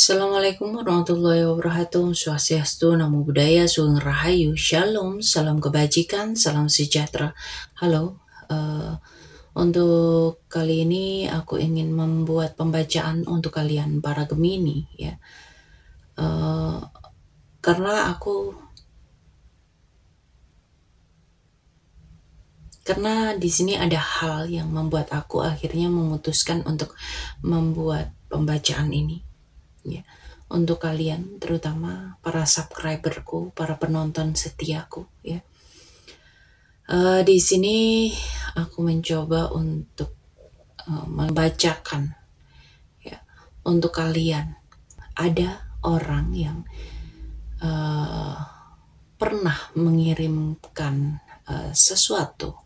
Assalamualaikum warahmatullahi wabarakatuh. Swastiastu, Namo Buddhaya, Sugeng Rahayu, Shalom, salam kebajikan, salam sejahtera. Halo, untuk kali ini aku ingin membuat pembacaan untuk kalian para Gemini ya. Karena di sini ada hal yang membuat aku akhirnya memutuskan untuk membuat pembacaan ini. Ya, untuk kalian terutama para subscriberku, para penonton setiaku ya. Di sini aku mencoba untuk membacakan ya untuk kalian. Ada orang yang pernah mengirimkan sesuatu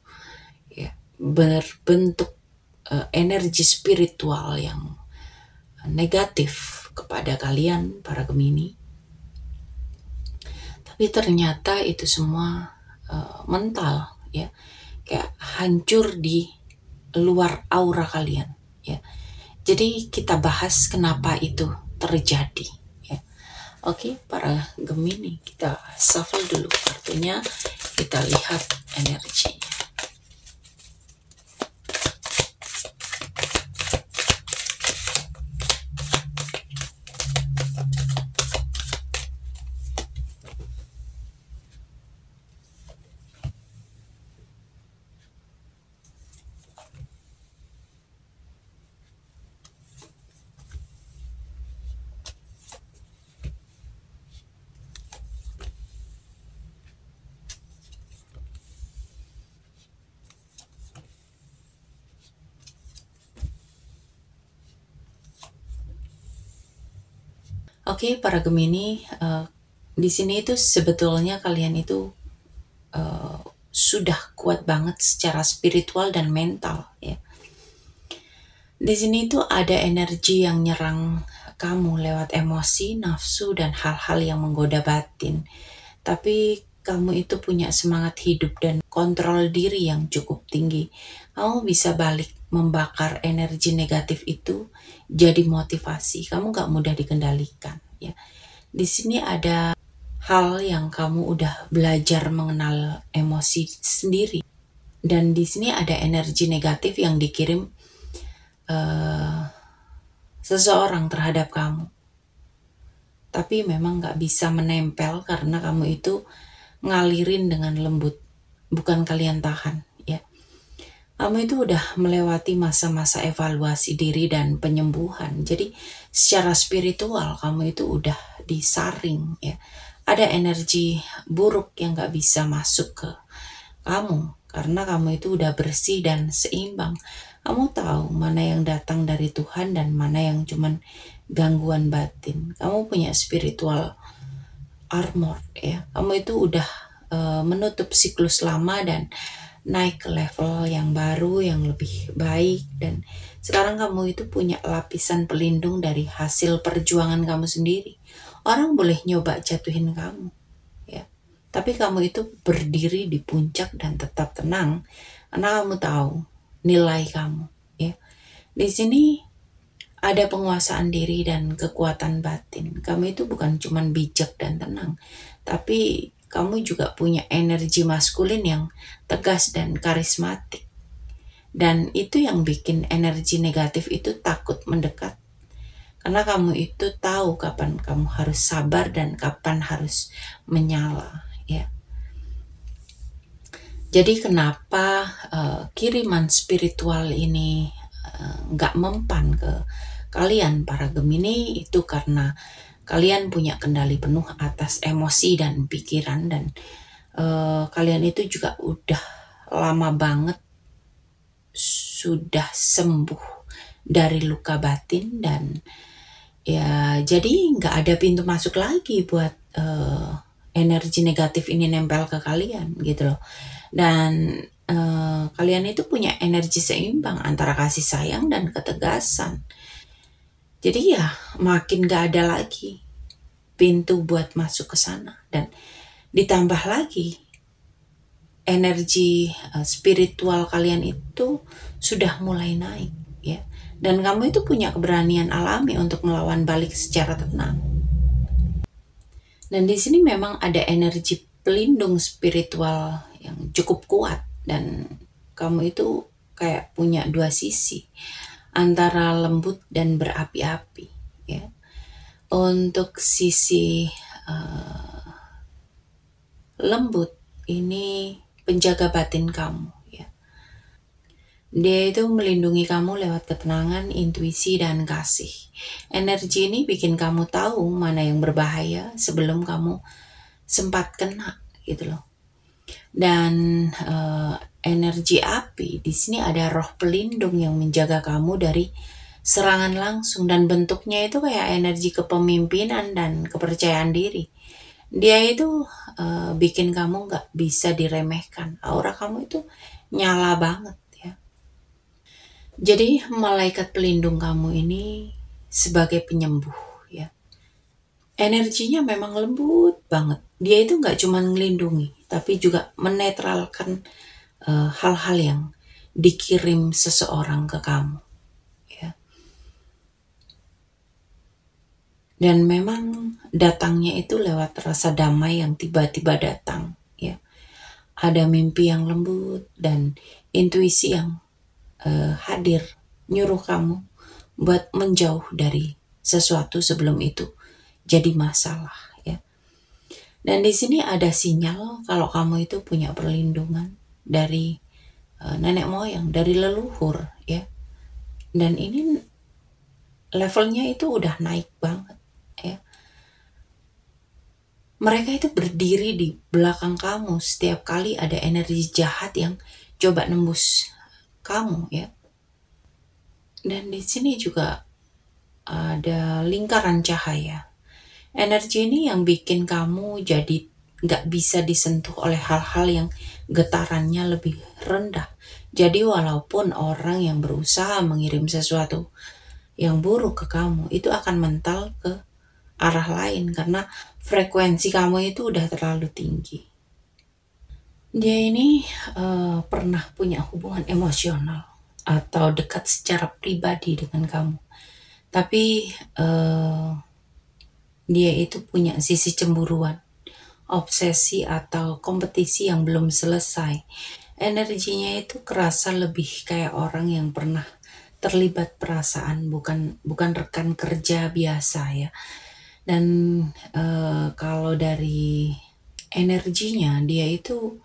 ya berbentuk energi spiritual yang negatif kepada kalian para Gemini, tapi ternyata itu semua mental ya, kayak hancur di luar aura kalian ya. Jadi kita bahas kenapa itu terjadi ya. Oke, para Gemini, kita shuffle dulu kartunya, kita lihat energinya. Oke, para Gemini, di sini itu sebetulnya kalian itu sudah kuat banget secara spiritual dan mental ya. Di sini itu ada energi yang nyerang kamu lewat emosi, nafsu, dan hal-hal yang menggoda batin. Tapi kamu itu punya semangat hidup dan kontrol diri yang cukup tinggi. Kamu bisa balik membakar energi negatif itu jadi motivasi. Kamu gak mudah dikendalikan ya. Di sini ada hal yang kamu udah belajar mengenal emosi sendiri. Dan di sini ada energi negatif yang dikirim seseorang terhadap kamu. Tapi memang gak bisa menempel karena kamu itu ngalirin dengan lembut. Bukan kalian tahan ya. Kamu itu udah melewati masa-masa evaluasi diri dan penyembuhan. Jadi secara spiritual kamu itu udah disaring ya. Ada energi buruk yang gak bisa masuk ke kamu karena kamu itu udah bersih dan seimbang. Kamu tahu mana yang datang dari Tuhan dan mana yang cuman gangguan batin. Kamu punya spiritual armor ya. Kamu itu udah menutup siklus lama dan naik ke level yang baru, yang lebih baik. Dan sekarang kamu itu punya lapisan pelindung dari hasil perjuangan kamu sendiri. Orang boleh nyoba jatuhin kamu ya, tapi kamu itu berdiri di puncak dan tetap tenang karena kamu tahu nilai kamu ya. Di sini ada penguasaan diri dan kekuatan batin. Kamu itu bukan cuman bijak dan tenang, tapi kamu juga punya energi maskulin yang tegas dan karismatik. Dan itu yang bikin energi negatif itu takut mendekat. Karena kamu itu tahu kapan kamu harus sabar dan kapan harus menyala ya. Jadi kenapa kiriman spiritual ini nggak mempan ke kalian para Gemini, itu karena kalian punya kendali penuh atas emosi dan pikiran. Dan kalian itu juga udah lama banget sudah sembuh dari luka batin. Dan ya jadi nggak ada pintu masuk lagi buat energi negatif ini nempel ke kalian gitu loh. Dan kalian itu punya energi seimbang antara kasih sayang dan ketegasan. Jadi ya makin gak ada lagi pintu buat masuk ke sana. Dan ditambah lagi energi spiritual kalian itu sudah mulai naik ya. Dan kamu itu punya keberanian alami untuk melawan balik secara tenang. Dan di sini memang ada energi pelindung spiritual yang cukup kuat, dan kamu itu kayak punya dua sisi antara lembut dan berapi-api, ya. Untuk sisi lembut ini penjaga batin kamu, ya. Dia itu melindungi kamu lewat ketenangan, intuisi, dan kasih. Energi ini bikin kamu tahu mana yang berbahaya sebelum kamu sempat kena, gitu loh. Dan energi api di sini ada roh pelindung yang menjaga kamu dari serangan langsung, dan bentuknya itu kayak energi kepemimpinan dan kepercayaan diri. Dia itu bikin kamu nggak bisa diremehkan. Aura kamu itu nyala banget, ya. Jadi malaikat pelindung kamu ini sebagai penyembuh, ya. Energinya memang lembut banget. Dia itu nggak cuma ngelindungi, tapi juga menetralkan hal-hal yang dikirim seseorang ke kamu, ya. Dan memang datangnya itu lewat rasa damai yang tiba-tiba datang, ya. Ada mimpi yang lembut dan intuisi yang hadir nyuruh kamu buat menjauh dari sesuatu sebelum itu jadi masalah, ya. Dan di sini ada sinyal kalau kamu itu punya perlindungan dari nenek moyang, dari leluhur, ya. Dan ini levelnya itu udah naik banget, ya. Mereka itu berdiri di belakang kamu setiap kali ada energi jahat yang coba nembus kamu, ya. Dan di sini juga ada lingkaran cahaya. Energi ini yang bikin kamu jadi gak bisa disentuh oleh hal-hal yang getarannya lebih rendah. Jadi walaupun orang yang berusaha mengirim sesuatu yang buruk ke kamu, itu akan mental ke arah lain karena frekuensi kamu itu udah terlalu tinggi. Dia ini pernah punya hubungan emosional atau dekat secara pribadi dengan kamu. Tapi dia itu punya sisi cemburuan, obsesi, atau kompetisi yang belum selesai. Energinya itu kerasa lebih kayak orang yang pernah terlibat perasaan, bukan rekan kerja biasa, ya. Dan kalau dari energinya, dia itu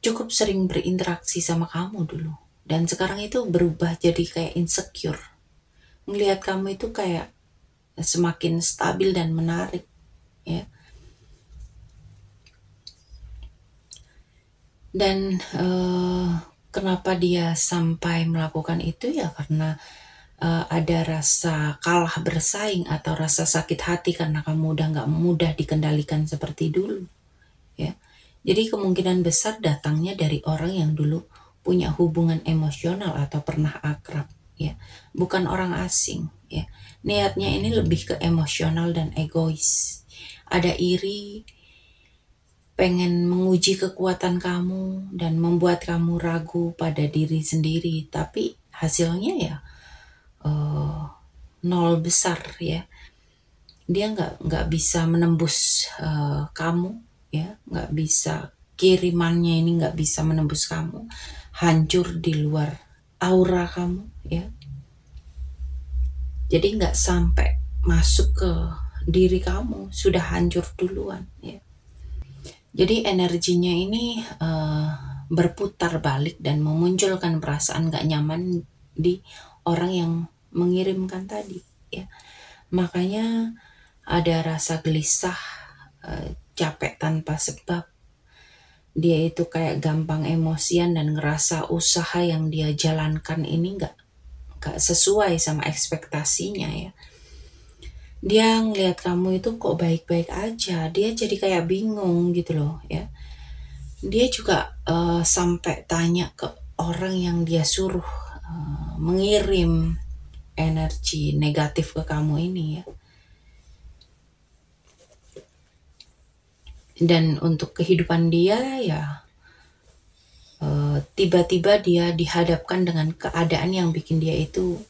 cukup sering berinteraksi sama kamu dulu, dan sekarang itu berubah jadi kayak insecure. Ngelihat kamu itu kayak semakin stabil dan menarik, ya. Dan kenapa dia sampai melakukan itu, ya karena ada rasa kalah bersaing atau rasa sakit hati karena kamu udah gak mudah dikendalikan seperti dulu, ya. Jadi kemungkinan besar datangnya dari orang yang dulu punya hubungan emosional atau pernah akrab, ya. Bukan orang asing, ya. Niatnya ini lebih ke emosional dan egois. Ada iri, pengen menguji kekuatan kamu dan membuat kamu ragu pada diri sendiri, tapi hasilnya ya nol besar, ya. Dia nggak bisa menembus kamu, ya. Nggak bisa, kirimannya ini nggak bisa menembus kamu, hancur di luar aura kamu, ya. Jadi nggak sampai masuk ke diri kamu, sudah hancur duluan, ya. Jadi energinya ini berputar balik dan memunculkan perasaan gak nyaman di orang yang mengirimkan tadi, ya. Makanya ada rasa gelisah, capek tanpa sebab. Dia itu kayak gampang emosian dan ngerasa usaha yang dia jalankan ini gak sesuai sama ekspektasinya, ya. Dia ngelihat kamu itu kok baik-baik aja, dia jadi kayak bingung gitu loh, ya. Dia juga sampai tanya ke orang yang dia suruh mengirim energi negatif ke kamu ini, ya. Dan untuk kehidupan dia, ya tiba-tiba dia dihadapkan dengan keadaan yang bikin dia itu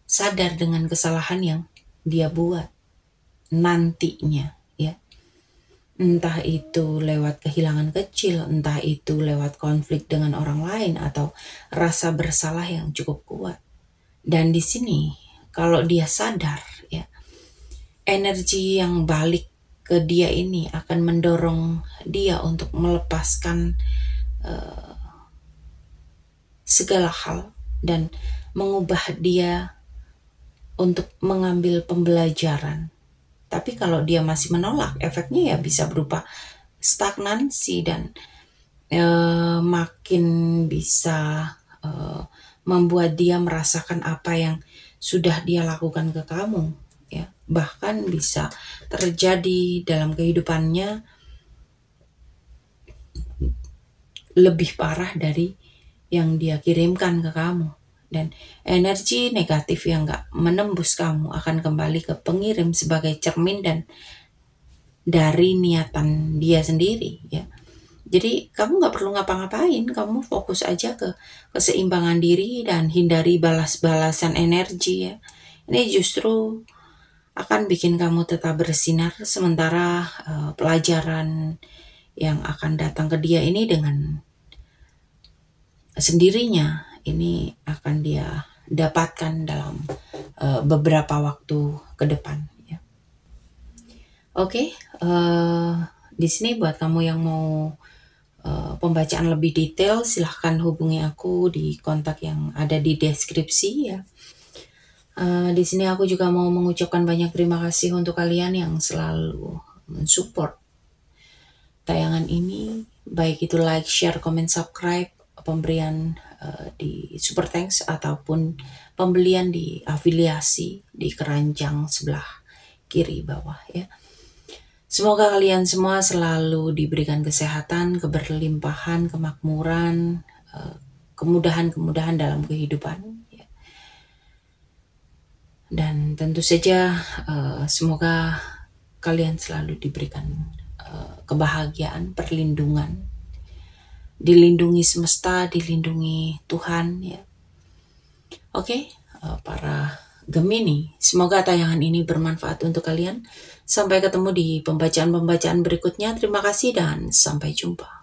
sadar dengan kesalahan yang dia buat nantinya, ya. Entah itu lewat kehilangan kecil, entah itu lewat konflik dengan orang lain, atau rasa bersalah yang cukup kuat. Dan di sini, kalau dia sadar, ya, energi yang balik ke dia ini akan mendorong dia untuk melepaskan segala hal dan mengubah dia untuk mengambil pembelajaran. Tapi kalau dia masih menolak, efeknya ya bisa berupa stagnansi dan makin bisa membuat dia merasakan apa yang sudah dia lakukan ke kamu, ya. Bahkan bisa terjadi dalam kehidupannya lebih parah dari yang dia kirimkan ke kamu. Dan energi negatif yang gak menembus kamu akan kembali ke pengirim sebagai cermin dan dari niatan dia sendiri, ya. Jadi kamu gak perlu ngapa-ngapain, kamu fokus aja ke keseimbangan diri dan hindari balas-balasan energi, ya. Ini justru akan bikin kamu tetap bersinar, sementara pelajaran yang akan datang ke dia ini dengan sendirinya ini akan dia dapatkan dalam beberapa waktu ke depan, ya. Oke, di sini buat kamu yang mau pembacaan lebih detail, silahkan hubungi aku di kontak yang ada di deskripsi, ya. Di sini aku juga mau mengucapkan banyak terima kasih untuk kalian yang selalu mensupport tayangan ini, baik itu like, share, comment, subscribe, pemberian di super thanks ataupun pembelian di afiliasi di keranjang sebelah kiri bawah, ya. Semoga kalian semua selalu diberikan kesehatan, keberlimpahan, kemakmuran, kemudahan-kemudahan dalam kehidupan, ya. Dan tentu saja semoga kalian selalu diberikan kebahagiaan, perlindungan, dilindungi semesta, dilindungi Tuhan, ya. Oke, para Gemini, semoga tayangan ini bermanfaat untuk kalian. Sampai ketemu di pembacaan-pembacaan berikutnya. Terima kasih dan sampai jumpa.